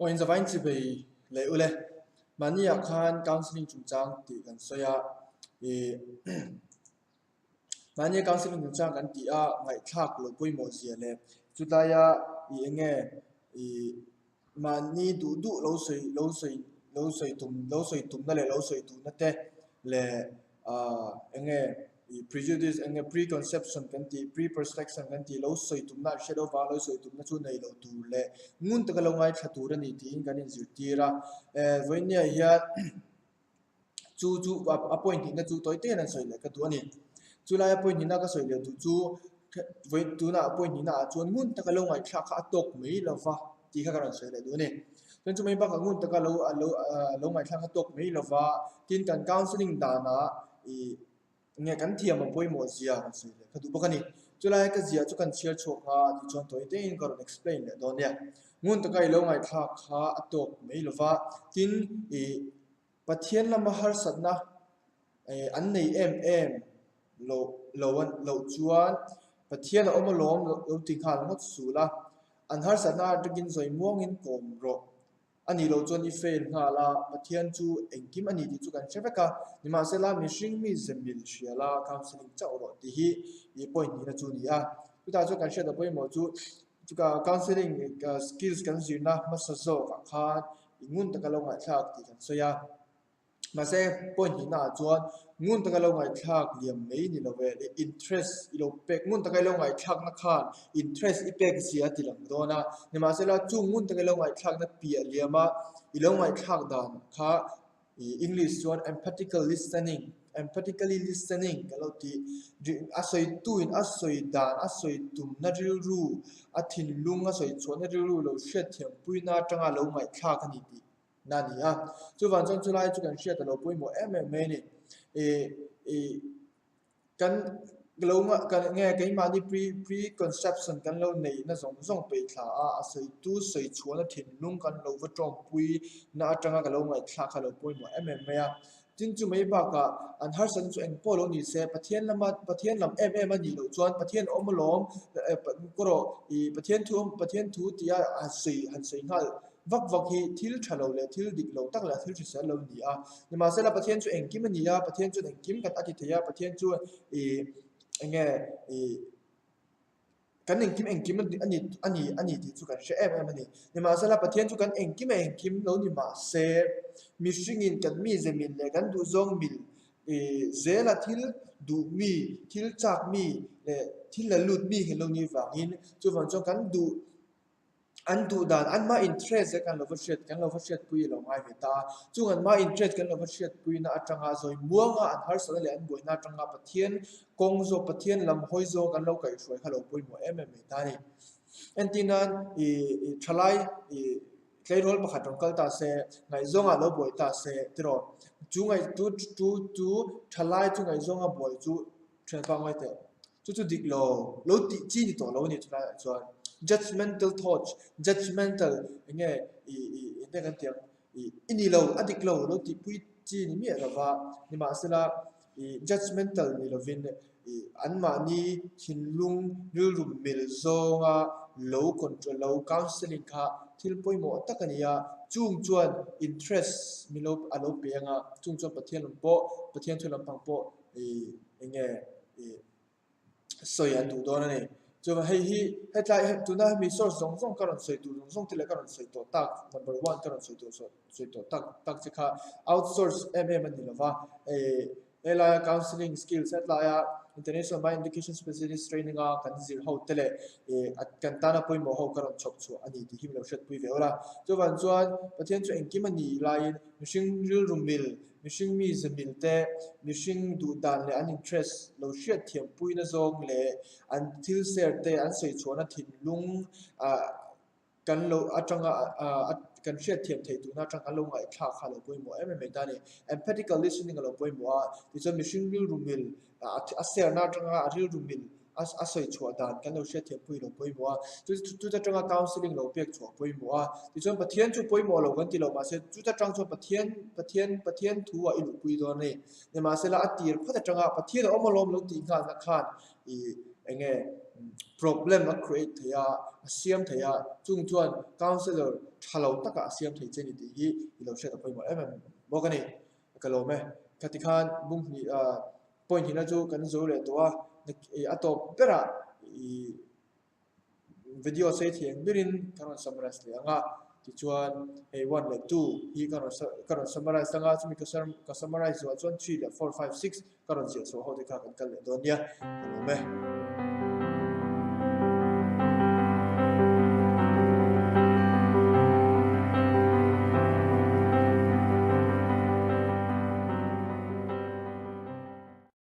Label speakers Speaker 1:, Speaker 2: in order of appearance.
Speaker 1: point zavai chi bei le ule mani akhan counseling chungchang ti kan soya e mani counseling chungchang kan ti a ngai thak lo poi mo zia le chutaya I enge I mani du lo soi tum na le lo soi tu na te le enge prejudice enge preconception kan ti preperception kan ti lo soi tum na shadow va lo soi tum na chu nei lo tu le ngun ta ka lo ngai thatu ra ni ti kan in zirtira voinia ya chu appoint na chu toi te na soi le ka tu ani chu la appoint na ka soi le tu chu voi tu na appoint na chuan ngun ta ka lo ngai thak a tok mei lo va ti kha ka ran soi le du ni chuan chu mai ba ka ngun ta ka lo ngai thak a tok mei lo va tin kan counseling da na I nghe kan thiam ma poi mo zia kan soi le ka du ba ka ni chu la ka zia chu kan share chok ha ti chuan toi te in ka ron explain le don ya ngun ta kai lo ngai thak kha a tok mei lo va tin pathian lama har satna an nei em lo chuan pathian a oma lom lo ting khal ngot su la an har satna takin zoi muang in kom ro ani lo chuan I fail nga la pathian chu engkim ani ti chu kan cheveka ni ma se la mishing mi zemil shia la counseling chau ro ti hi I point ni na chu ni a tu ta chu kan share da poi mo chu ka counseling skills kan zirna ma sa zo ka khan ingun ta ka lo ngai thak ti kan so ya mà sẽ point ni na chuan ngun ta ka lo ngai thak liam mei ni lo ve interest I lo pek ngun ta ka lo ngai thak na khan interest I pek sia ti lang do na ni ma se la chu ngun ta ka lo ngai thak na pia liama I lo ngai thak dan kha English chuan empathically listening ka lo ti asoi tu in asoi dan asoi tum na ril ru a thin lung asoi chuan na ril ru lo shet thiam puina tanga lo ngai thak ani ti nani a chu van chon chu lai chu kan share ta lo poi mo MMA ni kan lo nga kan nge kai ma ni preconception kan lo nei na zong pe thla a sei tu sei chuan a thin lung kan lo va tong pui na atanga ka lo ngai thla kha lo poi mo MMA a tin chu mai ba ka an har san chu eng polo ni se pathian lam MMA ani lo chuan pathian om lom ko ro pathian thu ti a han sei ngal vak hi thil thalo le thil dik lo tak la thil thisa lo ni a ni ma se la pathian chu engkim ani a pathian chu engkim kan ati theya pathian chu enge kan engkim ani ti chu kan she ani ni ma se la pathian chu kan engkim lo ni ma se mi shingin kan mi zemin le kan du zong mil zela thil du mi thil chak mi le thil la lut mi he lo ni wangin chu van chu kan du an du dan an ma interest kan lo shet pui lo ngai me ta chu an ma interest kan lo shet pui na atanga zoi muanga an har sa le an boi na atanga pathian kong zo pathian lam hoi zo kan lo kai shoi khalo pui mo MMA ta ni antinan thalai klei rol pakhat rong kal ta se ngai zonga lo boi ta se tiro chu ngai tu thalai chu ngai zonga boi chu thren pa ngai te chu dik lo ti chi ni to lo ni chu chuan judgmental thoughts judgmental nge te kan tiang ini lo adik lo ti pui chi ni mi la wa ni ma sela judgmental ni lo vin an ma ni thin lung ril rum mil zonga lo control lo counseling kha thil poi mo takania chung chuan interest mi lo alo pe nga chung chuan pathian thulam pang po nge soyan du do na ni cho hei hi hetlai tu na mi source zong karon soi tu zong tile karon soi to tak number 1 karon soi to tak chikha outsource ani lova ela counseling skills hetlaya international mind education specialist training a kan zir ho tele at kan tana poi mo ho karon chok chu ani ti him lo shet pui ve ora cho van chuan pathian chu engkim ani lain mishing ril rumil mishing mi zemil te mishing du dan le an interest lo shet thiam pui na zong le an thil ser te an sei chuan a thin lung kan lo atanga kan shet thiam thei tu na tang kan lo ngai thla kha lo poi mo MMA ta ni empathical listening lo poi mo a ti chu mishing ril rumil a ser na tanga a ril rumil a soi chua dan kan lo shet thiam pui lo poi mo a tu ta tanga counseling lo pek chua poi mo a ti chu pathian chu poi mo lo kan ti lo ma se tu ta tang chu pathian thu a ilu pui do ni ma se la atir pha ta tanga pathian omolom lo ti nga na khan anh nghe problem a create thầy siam thầy chung chuan counselor thalo taka siam thầy chen ti hi lo shet apoi mo em bokani kalome katikhan bung ni point hina chu kan zo le to atop pera video say thieng birin karon summarize le anga ti chuan a1 le 2 hi karon summarize anga chumi ka summarize wa chuan 3 le 4 5 6 karon je so ho de ka kan kal le don ya kalome